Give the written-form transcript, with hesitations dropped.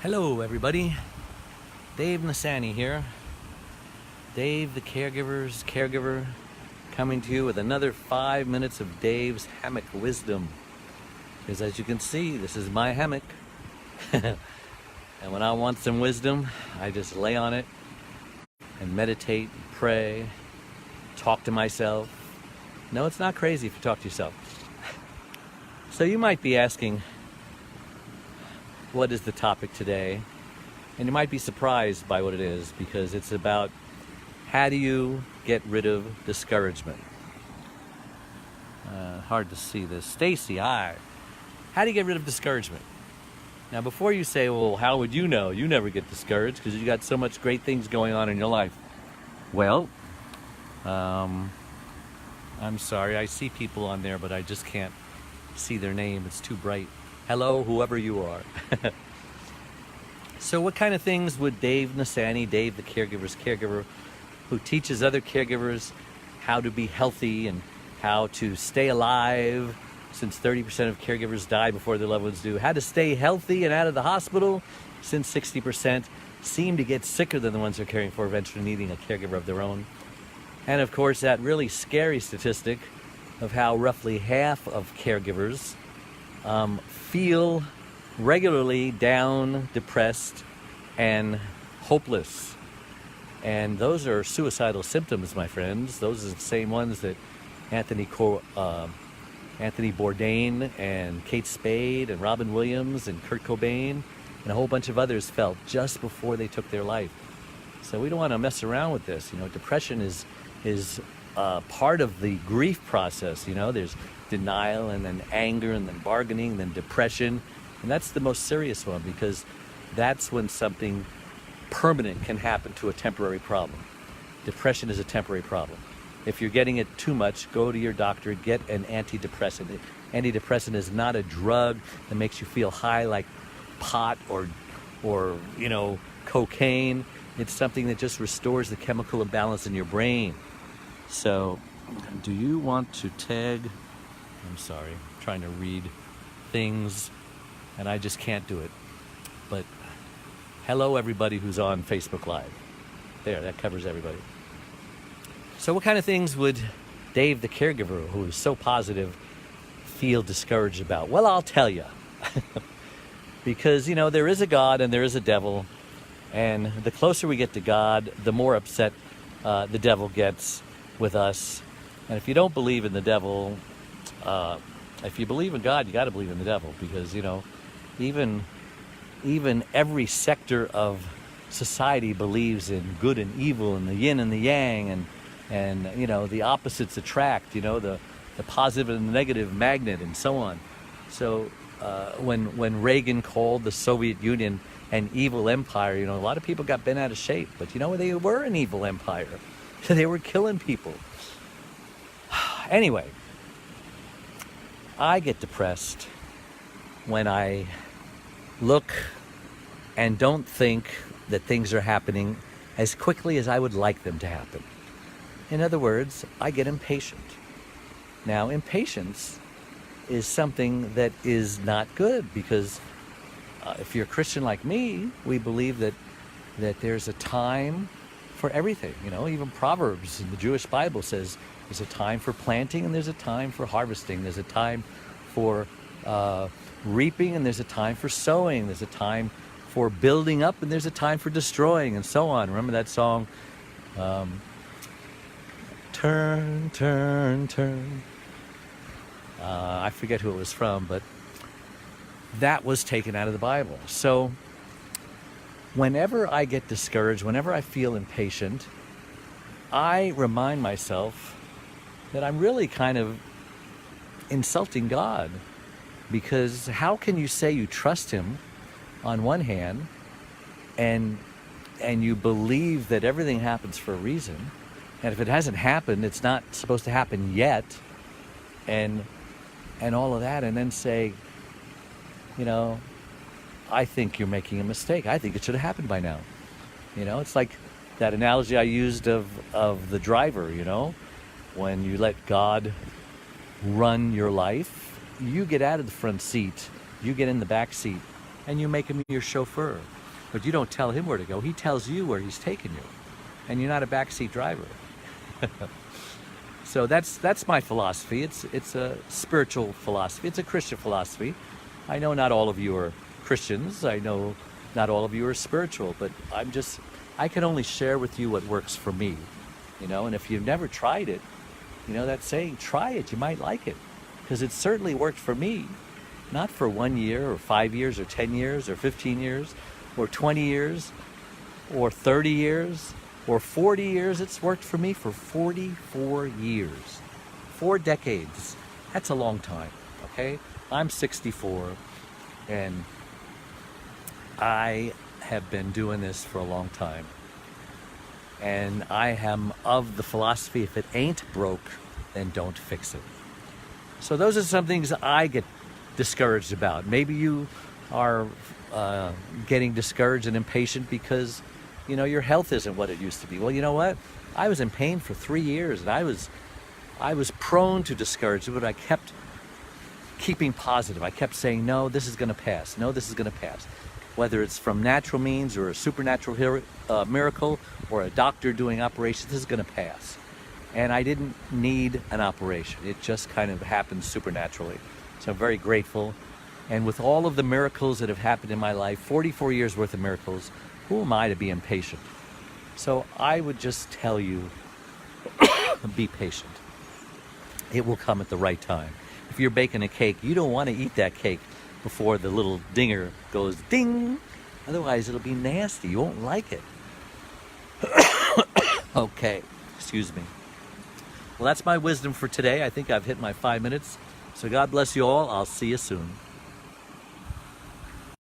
Hello everybody, Dave Nasani here. Dave the Caregiver, coming to you with another 5 minutes of Dave's Hammock wisdom. Because as you can see, this is my hammock. And when I want some wisdom, I just lay on it and meditate, pray, talk to myself. No, it's not crazy if you talk to yourself. So you might be asking, what is the topic today? And you might be surprised by what it is, because it's about how do you get rid of discouragement. Hard to see this. Stacy, hi. How do you get rid of discouragement? Now, before you say, well, how would you know? You never get discouraged because you got so much great things going on in your life. Well, I'm sorry. I see people on there, but I just can't see their name. It's too bright. Hello, whoever you are. So what kind of things would Dave Nasani, Dave the Caregiver, who teaches other caregivers how to be healthy and how to stay alive, since 30% of caregivers die before their loved ones do, how to stay healthy and out of the hospital, since 60% seem to get sicker than the ones they're caring for, eventually needing a caregiver of their own. And of course, that really scary statistic of how roughly half of caregivers feel regularly down, depressed, and hopeless. And those are suicidal symptoms, my friends. Those are the same ones that Anthony Bourdain and Kate Spade and Robin Williams and Kurt Cobain and a whole bunch of others felt just before they took their life. So we don't want to mess around with this. You know, depression is part of the grief process. You know, there's denial and then anger and then bargaining and then depression. And that's the most serious one, because that's when something permanent can happen to a temporary problem. Depression is a temporary problem. If you're getting it too much, go to your doctor, get an antidepressant. Antidepressant is not a drug that makes you feel high like pot or cocaine. It's something that just restores the chemical imbalance in your brain. So, do you want to tag? I'm sorry, I'm trying to read things and I just can't do it. But hello everybody who's on Facebook Live. There, that covers everybody. So what kind of things would Dave the Caregiver, who is so positive, feel discouraged about? Well, I'll tell you. Because, you know, there is a God and there is a devil. And the closer we get to God, the more upset the devil gets with us. And if you don't believe in the devil, if you believe in God, you got to believe in the devil. Because, you know, even every sector of society believes in good and evil and the yin and the yang, and you know, the opposites attract, you know, the positive and the negative magnet and so on. So when Reagan called the Soviet Union an evil empire, you know, a lot of people got bent out of shape, but you know, they were an evil empire. They were killing people. Anyway, I get depressed when I look and don't think that things are happening as quickly as I would like them to happen. In other words, I get impatient. Now, impatience is something that is not good, because if you're a Christian like me, we believe that there's a time for everything. You know, even Proverbs in the Jewish Bible says there's a time for planting and there's a time for harvesting. There's a time for reaping and there's a time for sowing. There's a time for building up and there's a time for destroying, and so on. Remember that song? Turn, turn, turn. I forget who it was from, but that was taken out of the Bible. So whenever I get discouraged, whenever I feel impatient, I remind myself that I'm really kind of insulting God. Because how can you say you trust Him on one hand and you believe that everything happens for a reason, and if it hasn't happened, it's not supposed to happen yet, and all of that, and then say, you know, I think you're making a mistake. I think it should have happened by now. You know, it's like that analogy I used of the driver, you know, when you let God run your life, you get out of the front seat, you get in the back seat, and you make him your chauffeur. But you don't tell him where to go. He tells you where he's taking you. And you're not a backseat driver. So that's my philosophy. It's a spiritual philosophy. It's a Christian philosophy. I know not all of you are Christians. I know not all of you are spiritual, but I can only share with you what works for me, and if you've never tried it, that saying, try it, you might like it, because it certainly worked for me, not for 1 year or 5 years or 10 years or 15 years or 20 years or 30 years or 40 years. It's worked for me for 44 years, 4 decades. That's a long time, okay? I'm 64, and I have been doing this for a long time. And I am of the philosophy, if it ain't broke, then don't fix it. So those are some things I get discouraged about. Maybe you are getting discouraged and impatient because, your health isn't what it used to be. Well, you know what? I was in pain for 3 years, and I was prone to discouragement, but I kept keeping positive. I kept saying, no, this is going to pass. No, this is going to pass. Whether it's from natural means or a supernatural miracle or a doctor doing operations, this is going to pass. And I didn't need an operation. It just kind of happened supernaturally. So I'm very grateful. And with all of the miracles that have happened in my life, 44 years worth of miracles, who am I to be impatient? So I would just tell you, be patient. It will come at the right time. If you're baking a cake, you don't want to eat that cake before the little dinger goes ding. Otherwise, it'll be nasty. You won't like it. Okay, excuse me. Well, that's my wisdom for today. I think I've hit my 5 minutes. So God bless you all. I'll see you soon.